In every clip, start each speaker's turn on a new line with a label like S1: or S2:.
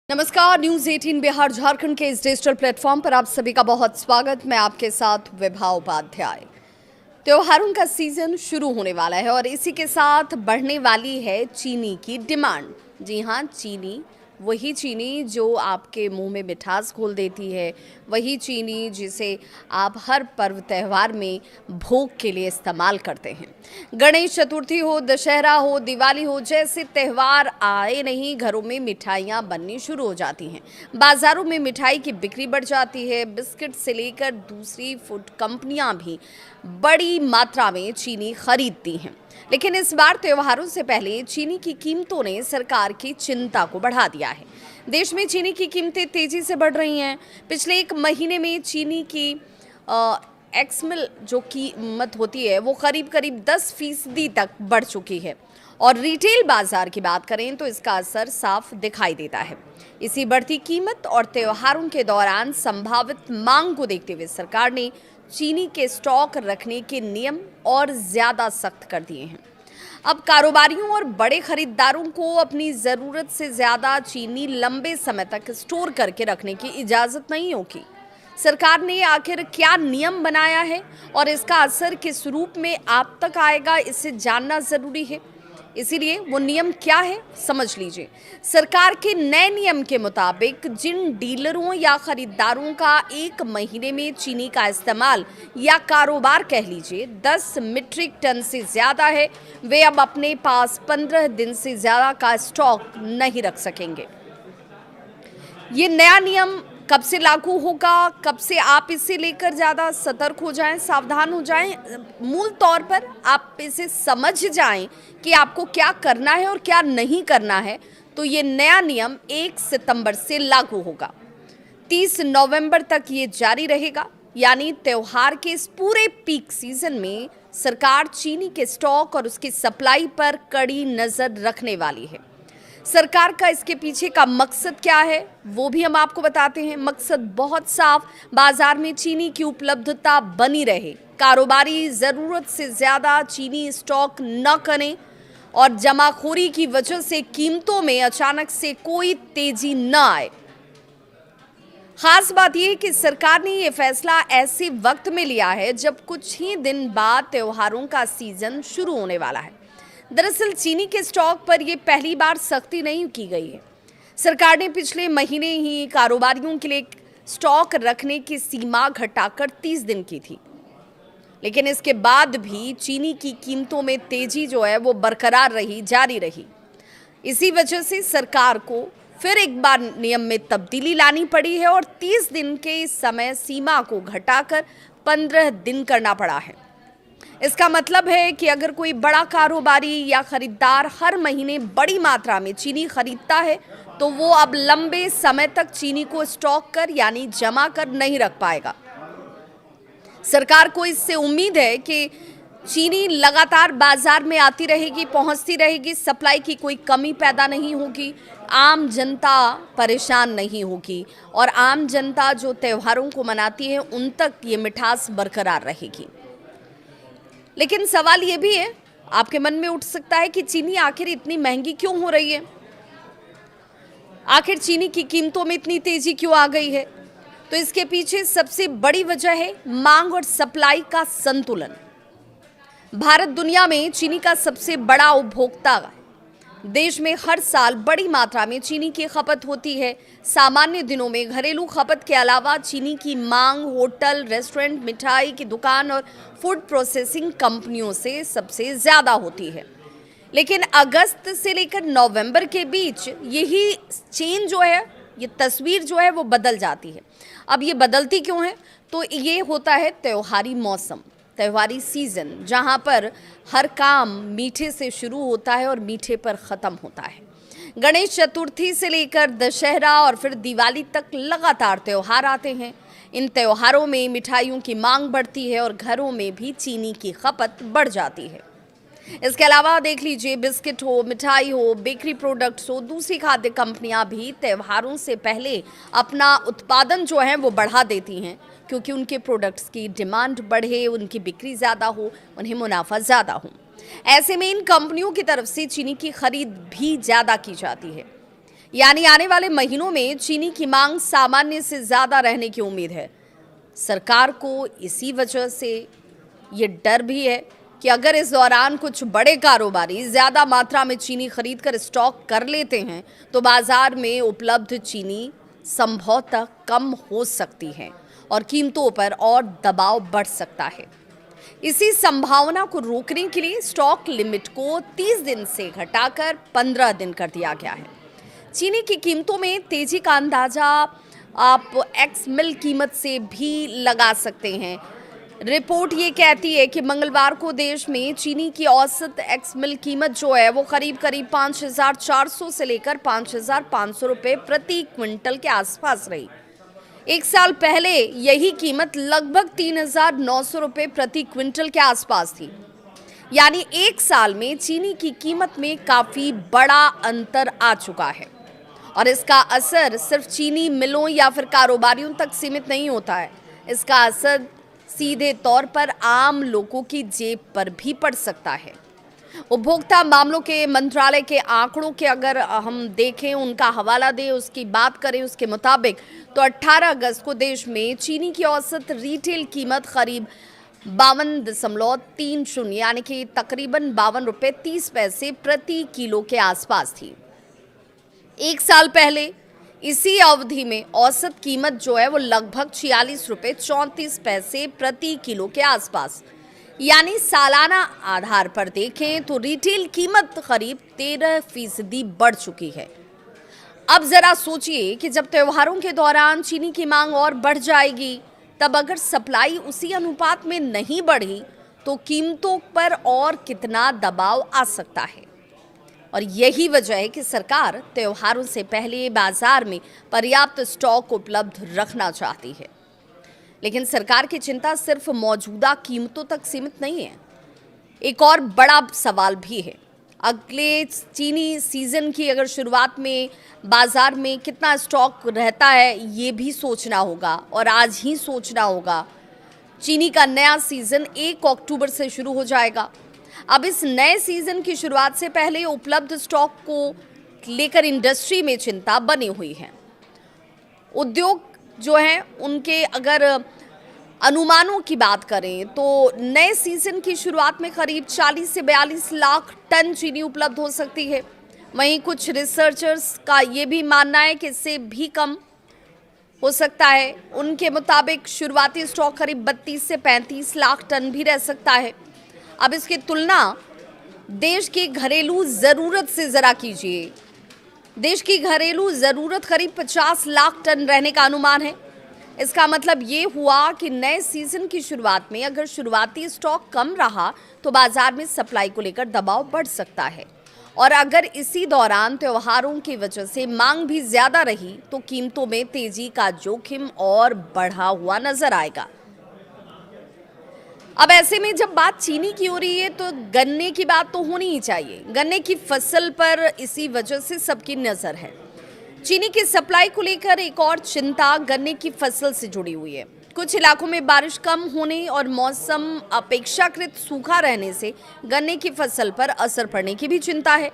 S1: नमस्कार, न्यूज 18 बिहार झारखंड के इस डिजिटल प्लेटफॉर्म पर आप सभी का बहुत स्वागत। मैं आपके साथ विभा उपाध्याय। त्योहारों का सीजन शुरू होने वाला है और इसी के साथ बढ़ने वाली है चीनी की डिमांड। जी हाँ, चीनी, वही चीनी जो आपके मुंह में मिठास घोल देती है, वही चीनी जिसे आप हर पर्व त्यौहार में भोग के लिए इस्तेमाल करते हैं। गणेश चतुर्थी हो, दशहरा हो, दिवाली हो, जैसे त्यौहार आए नहीं घरों में मिठाइयाँ बननी शुरू हो जाती हैं। बाज़ारों में मिठाई की बिक्री बढ़ जाती है। बिस्किट से लेकर दूसरी फूड कंपनियां भी बड़ी मात्रा में चीनी खरीदती हैं। लेकिन इस बार त्योहारों से पहले चीनी की कीमतों ने सरकार की चिंता को बढ़ा दिया है। देश में चीनी की कीमतें तेजी से बढ़ रही हैं। पिछले एक महीने में चीनी की एक्समिल जो कीमत होती है वो करीब 10% तक बढ़ चुकी है और रिटेल बाजार की बात करें तो इसका असर साफ दिखाई देता है। इसी बढ़ती कीमत और त्योहारों के दौरान संभावित मांग को देखते हुए सरकार ने चीनी के स्टॉक रखने के नियम और ज़्यादा सख्त कर दिए हैं। अब कारोबारियों और बड़े खरीदारों को अपनी ज़रूरत से ज़्यादा चीनी लंबे समय तक स्टोर करके रखने की इजाज़त नहीं होगी। सरकार ने आखिर क्या नियम बनाया है और इसका असर किस रूप में आप तक आएगा, इसे जानना ज़रूरी है। इसीलिए वो नियम क्या है, समझ लीजिए। सरकार के नए नियम के मुताबिक जिन डीलरों या खरीदारों का एक महीने में चीनी का इस्तेमाल या कारोबार कह लीजिए 10 मीट्रिक टन से ज़्यादा है, वे अब अपने पास 15 दिन से ज़्यादा का स्टॉक नहीं रख सकेंगे। ये नया नियम कब से लागू होगा, कब से आप इसे लेकर ज़्यादा सतर्क हो जाएं, सावधान हो जाएं, मूल तौर पर आप इसे समझ जाएं कि आपको क्या करना है और क्या नहीं करना है, तो ये नया नियम 1 सितंबर से लागू होगा। 30 नवंबर तक ये जारी रहेगा, यानी त्योहार के इस पूरे पीक सीजन में सरकार चीनी के स्टॉक और उसकी सप्लाई पर कड़ी नज़र रखने वाली है। सरकार का इसके पीछे का मकसद क्या है वो भी हम आपको बताते हैं। मकसद बहुत साफ, बाजार में चीनी की उपलब्धता बनी रहे, कारोबारी ज़रूरत से ज़्यादा चीनी स्टॉक न करें और जमाखोरी की वजह से कीमतों में अचानक से कोई तेजी न आए। खास बात यह है कि सरकार ने ये फैसला ऐसे वक्त में लिया है जब कुछ ही दिन बाद त्योहारों का सीजन शुरू होने वाला है। दरअसल चीनी के स्टॉक पर यह पहली बार सख्ती नहीं की गई है। सरकार ने पिछले महीने ही कारोबारियों के लिए स्टॉक रखने की सीमा घटाकर 30 दिन की थी, लेकिन इसके बाद भी चीनी की कीमतों में तेजी जो है वो बरकरार रही, जारी रही। इसी वजह से सरकार को फिर एक बार नियम में तब्दीली लानी पड़ी है और 30 दिन के इस समय सीमा को घटाकर 15 दिन करना पड़ा है। इसका मतलब है कि अगर कोई बड़ा कारोबारी या खरीदार हर महीने बड़ी मात्रा में चीनी खरीदता है तो वो अब लंबे समय तक चीनी को स्टॉक कर यानी जमा कर नहीं रख पाएगा। सरकार को इससे उम्मीद है कि चीनी लगातार बाजार में आती रहेगी, पहुंचती रहेगी, सप्लाई की कोई कमी पैदा नहीं होगी, आम जनता परेशान नहीं होगी और आम जनता जो त्योहारों को मनाती है उन तक ये मिठास बरकरार रहेगी। लेकिन सवाल ये भी है, आपके मन में उठ सकता है कि चीनी आखिर इतनी महंगी क्यों हो रही है, आखिर चीनी की कीमतों में इतनी तेजी क्यों आ गई है। तो इसके पीछे सबसे बड़ी वजह है मांग और सप्लाई का संतुलन। भारत दुनिया में चीनी का सबसे बड़ा उपभोक्ता है। देश में हर साल बड़ी मात्रा में चीनी की खपत होती है। सामान्य दिनों में घरेलू खपत के अलावा चीनी की मांग होटल, रेस्टोरेंट, मिठाई की दुकान और फूड प्रोसेसिंग कंपनियों से सबसे ज़्यादा होती है। लेकिन अगस्त से लेकर नवंबर के बीच यही चेन जो है, ये तस्वीर जो है वो बदल जाती है। अब ये बदलती क्यों है? तो ये होता है त्योहारी मौसम, त्योहारी सीज़न, जहाँ पर हर काम मीठे से शुरू होता है और मीठे पर ख़त्म होता है। गणेश चतुर्थी से लेकर दशहरा और फिर दिवाली तक लगातार त्यौहार आते हैं। इन त्योहारों में मिठाइयों की मांग बढ़ती है और घरों में भी चीनी की खपत बढ़ जाती है। इसके अलावा देख लीजिए, बिस्किट हो, मिठाई हो, बेकरी प्रोडक्ट्स हो, दूसरी खाद्य कंपनियां भी त्योहारों से पहले अपना उत्पादन जो है वो बढ़ा देती हैं, क्योंकि उनके प्रोडक्ट्स की डिमांड बढ़े, उनकी बिक्री ज़्यादा हो, उन्हें मुनाफा ज़्यादा हो। ऐसे में इन कंपनियों की तरफ से चीनी की खरीद भी ज़्यादा की जाती है। यानी आने वाले महीनों में चीनी की मांग सामान्य से ज्यादा रहने की उम्मीद है। सरकार को इसी वजह से ये डर भी है कि अगर इस दौरान कुछ बड़े कारोबारी ज्यादा मात्रा में चीनी खरीद कर स्टॉक कर लेते हैं तो बाजार में उपलब्ध चीनी संभवतः कम हो सकती है और कीमतों पर और दबाव बढ़ सकता है। इसी संभावना को रोकने के लिए स्टॉक लिमिट को 30 दिन से घटाकर 15 दिन कर दिया गया है। चीनी की कीमतों में तेजी का अंदाजा आप एक्स मिल कीमत से भी लगा सकते हैं। रिपोर्ट ये कहती है कि मंगलवार को देश में चीनी की औसत एक्स मिल कीमत जो है वो करीब 5,400 से लेकर 5,500 रुपये प्रति क्विंटल के आसपास रही। एक साल पहले यही कीमत लगभग 3,900 रुपये प्रति क्विंटल के आसपास थी। यानी एक साल में चीनी की कीमत में काफी बड़ा अंतर आ चुका है और इसका असर सिर्फ चीनी मिलों या फिर कारोबारियों तक सीमित नहीं होता है। इसका असर सीधे तौर पर आम लोगों की जेब पर भी पड़ सकता है। उपभोक्ता मामलों के मंत्रालय के आंकड़ों के अगर हम देखें, उनका हवाला दें, उसकी बात करें, उसके मुताबिक तो 18 अगस्त को देश में चीनी की औसत रिटेल कीमत करीब 52.30 यानी कि तकरीबन 52 रुपये 30 पैसे प्रति किलो के आसपास थी। एक साल पहले इसी अवधि में औसत कीमत जो है वो लगभग 46 रुपये 34 पैसे प्रति किलो के आसपास, यानी सालाना आधार पर देखें तो रिटेल कीमत करीब 13% बढ़ चुकी है। अब जरा सोचिए कि जब त्योहारों के दौरान चीनी की मांग और बढ़ जाएगी, तब अगर सप्लाई उसी अनुपात में नहीं बढ़ी तो कीमतों पर और कितना दबाव आ सकता है। और यही वजह है कि सरकार त्योहारों से पहले बाजार में पर्याप्त स्टॉक उपलब्ध रखना चाहती है। लेकिन सरकार की चिंता सिर्फ मौजूदा कीमतों तक सीमित नहीं है। एक और बड़ा सवाल भी है, अगले चीनी सीजन की अगर शुरुआत में बाजार में कितना स्टॉक रहता है ये भी सोचना होगा और आज ही सोचना होगा। चीनी का नया सीजन 1 अक्टूबर से शुरू हो जाएगा। अब इस नए सीजन की शुरुआत से पहले उपलब्ध स्टॉक को लेकर इंडस्ट्री में चिंता बनी हुई है। उद्योग जो है उनके अगर अनुमानों की बात करें तो नए सीजन की शुरुआत में करीब 40 से 42 लाख टन चीनी उपलब्ध हो सकती है। वहीं कुछ रिसर्चर्स का ये भी मानना है कि इससे भी कम हो सकता है। उनके मुताबिक शुरुआती स्टॉक करीब 32 से 35 लाख टन भी रह सकता है। अब इसकी तुलना देश की घरेलू ज़रूरत से ज़रा कीजिए। देश की घरेलू ज़रूरत करीब 50 लाख टन रहने का अनुमान है। इसका मतलब ये हुआ कि नए सीजन की शुरुआत में अगर शुरुआती स्टॉक कम रहा तो बाजार में सप्लाई को लेकर दबाव बढ़ सकता है और अगर इसी दौरान त्योहारों की वजह से मांग भी ज़्यादा रही तो कीमतों में तेजी का जोखिम और बढ़ा हुआ नजर आएगा। अब ऐसे में जब बात चीनी की हो रही है तो गन्ने की बात तो होनी ही चाहिए। गन्ने की फसल पर इसी वजह से सबकी नज़र है। चीनी की सप्लाई को लेकर एक और चिंता गन्ने की फसल से जुड़ी हुई है। कुछ इलाकों में बारिश कम होने और मौसम अपेक्षाकृत सूखा रहने से गन्ने की फसल पर असर पड़ने की भी चिंता है।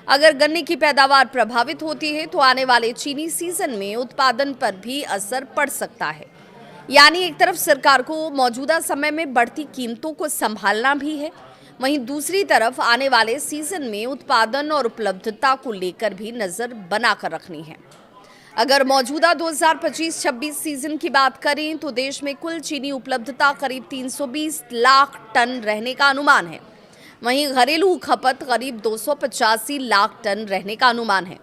S1: अगर गन्ने की पैदावार प्रभावित होती है तो आने वाले चीनी सीजन में उत्पादन पर भी असर पड़ सकता है। यानी एक तरफ सरकार को मौजूदा समय में बढ़ती कीमतों को संभालना भी है, वहीं दूसरी तरफ आने वाले सीजन में उत्पादन और उपलब्धता को लेकर भी नज़र बनाकर रखनी है। अगर मौजूदा 2025-26 सीजन की बात करें तो देश में कुल चीनी उपलब्धता करीब 320 लाख टन रहने का अनुमान है। वहीं घरेलू खपत करीब 285 लाख टन रहने का अनुमान है।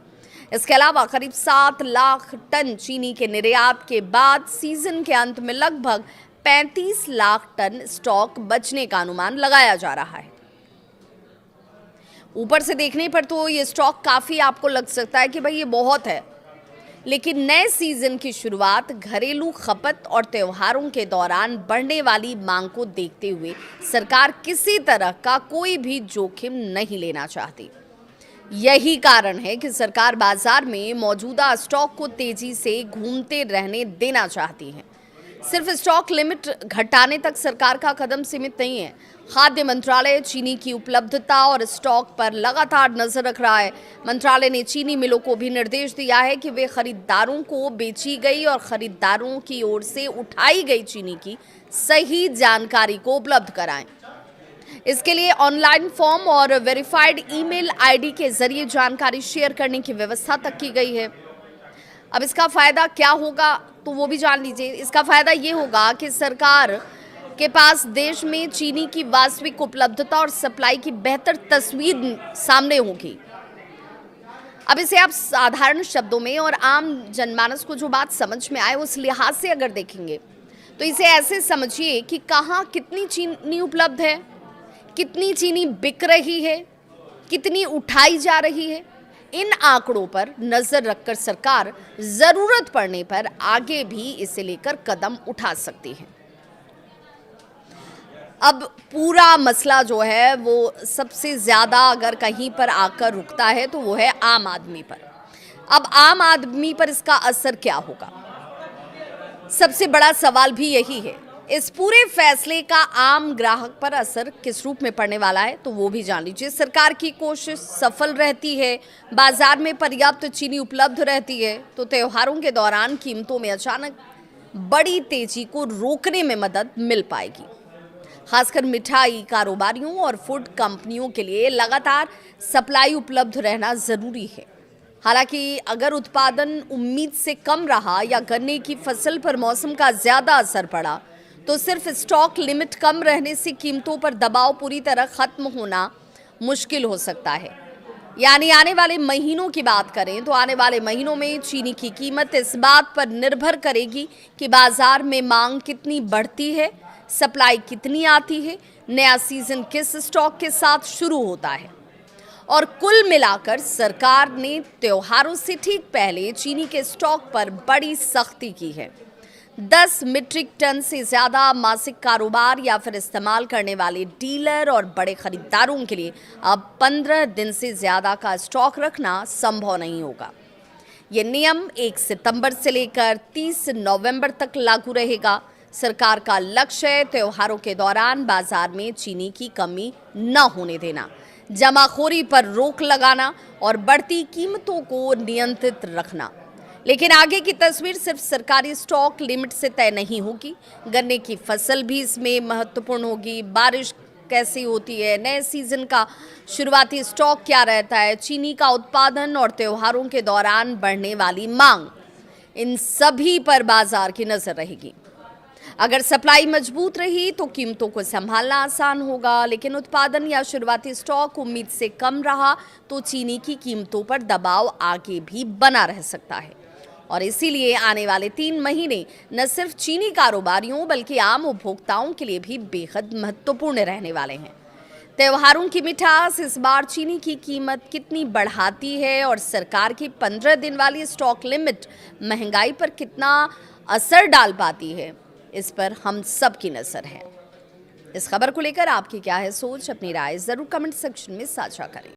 S1: इसके अलावा करीब 7 लाख टन चीनी के निर्यात के बाद सीजन के अंत में लगभग 35 लाख टन स्टॉक बचने का अनुमान लगाया जा रहा है। ऊपर से देखने पर तो ये स्टॉक काफ़ी आपको लग सकता है कि भाई ये बहुत है, लेकिन नए सीजन की शुरुआत, घरेलू खपत और त्योहारों के दौरान बढ़ने वाली मांग को देखते हुए सरकार किसी तरह का कोई भी जोखिम नहीं लेना चाहती। यही कारण है कि सरकार बाजार में मौजूदा स्टॉक को तेजी से घूमते रहने देना चाहती है। सिर्फ स्टॉक लिमिट घटाने तक सरकार का कदम सीमित नहीं है। खाद्य मंत्रालय चीनी की उपलब्धता और स्टॉक पर लगातार नजर रख रहा है। मंत्रालय ने चीनी मिलों को भी निर्देश दिया है कि वे खरीदारों को बेची गई और खरीदारों की ओर से उठाई गई चीनी की सही जानकारी को उपलब्ध कराएं। इसके लिए ऑनलाइन फॉर्म और वेरीफाइड ईमेल आईडी के जरिए जानकारी शेयर करने की व्यवस्था तक की गई है। अब इसका फायदा क्या होगा तो वो भी जान लीजिए। इसका फायदा ये होगा कि सरकार के पास देश में चीनी की वास्तविक उपलब्धता और सप्लाई की बेहतर तस्वीर सामने होगी। अब इसे आप साधारण शब्दों में और आम जनमानस को जो बात समझ में आए उस लिहाज से अगर देखेंगे तो इसे ऐसे समझिए कि कहाँ कितनी चीनी उपलब्ध है, कितनी चीनी बिक रही है, कितनी उठाई जा रही है। इन आंकड़ों पर नजर रखकर सरकार जरूरत पड़ने पर आगे भी इसे लेकर कदम उठा सकती है। अब पूरा मसला जो है वो सबसे ज्यादा अगर कहीं पर आकर रुकता है तो वो है आम आदमी पर। अब आम आदमी पर इसका असर क्या होगा, सबसे बड़ा सवाल भी यही है। इस पूरे फैसले का आम ग्राहक पर असर किस रूप में पड़ने वाला है तो वो भी जान लीजिए। सरकार की कोशिश सफल रहती है, बाजार में पर्याप्त चीनी उपलब्ध रहती है तो त्योहारों के दौरान कीमतों में अचानक बड़ी तेजी को रोकने में मदद मिल पाएगी। खासकर मिठाई कारोबारियों और फूड कंपनियों के लिए लगातार सप्लाई उपलब्ध रहना जरूरी है। हालांकि अगर उत्पादन उम्मीद से कम रहा या गन्ने की फसल पर मौसम का ज्यादा असर पड़ा तो सिर्फ स्टॉक लिमिट कम रहने से कीमतों पर दबाव पूरी तरह खत्म होना मुश्किल हो सकता है। यानी आने वाले महीनों की बात करें तो आने वाले महीनों में चीनी की कीमत इस बात पर निर्भर करेगी कि बाजार में मांग कितनी बढ़ती है, सप्लाई कितनी आती है, नया सीजन किस स्टॉक के साथ शुरू होता है। और कुल मिलाकर सरकार ने त्योहारों से ठीक पहले चीनी के स्टॉक पर बड़ी सख्ती की है। 10 मीट्रिक टन से ज्यादा मासिक कारोबार या फिर इस्तेमाल करने वाले डीलर और बड़े खरीदारों के लिए अब 15 दिन से ज्यादा का स्टॉक रखना संभव नहीं होगा। ये नियम 1 सितंबर से लेकर 30 नवंबर तक लागू रहेगा। सरकार का लक्ष्य है त्योहारों के दौरान बाजार में चीनी की कमी न होने देना, जमाखोरी पर रोक लगाना और बढ़ती कीमतों को नियंत्रित रखना। लेकिन आगे की तस्वीर सिर्फ सरकारी स्टॉक लिमिट से तय नहीं होगी, गन्ने की फसल भी इसमें महत्वपूर्ण होगी। बारिश कैसी होती है, नए सीजन का शुरुआती स्टॉक क्या रहता है, चीनी का उत्पादन और त्योहारों के दौरान बढ़ने वाली मांग, इन सभी पर बाजार की नजर रहेगी। अगर सप्लाई मजबूत रही तो कीमतों को संभालना आसान होगा, लेकिन उत्पादन या शुरुआती स्टॉक उम्मीद से कम रहा तो चीनी की कीमतों पर दबाव आगे भी बना रह सकता है। और इसीलिए आने वाले 3 महीने न सिर्फ चीनी कारोबारियों बल्कि आम उपभोक्ताओं के लिए भी बेहद महत्वपूर्ण रहने वाले हैं। त्योहारों की मिठास इस बार चीनी की कीमत कितनी बढ़ाती है और सरकार की 15 दिन वाली स्टॉक लिमिट महंगाई पर कितना असर डाल पाती है, इस पर हम सब की नजर है। इस खबर को लेकर आपकी क्या है सोच, अपनी राय जरूर कमेंट सेक्शन में साझा करें।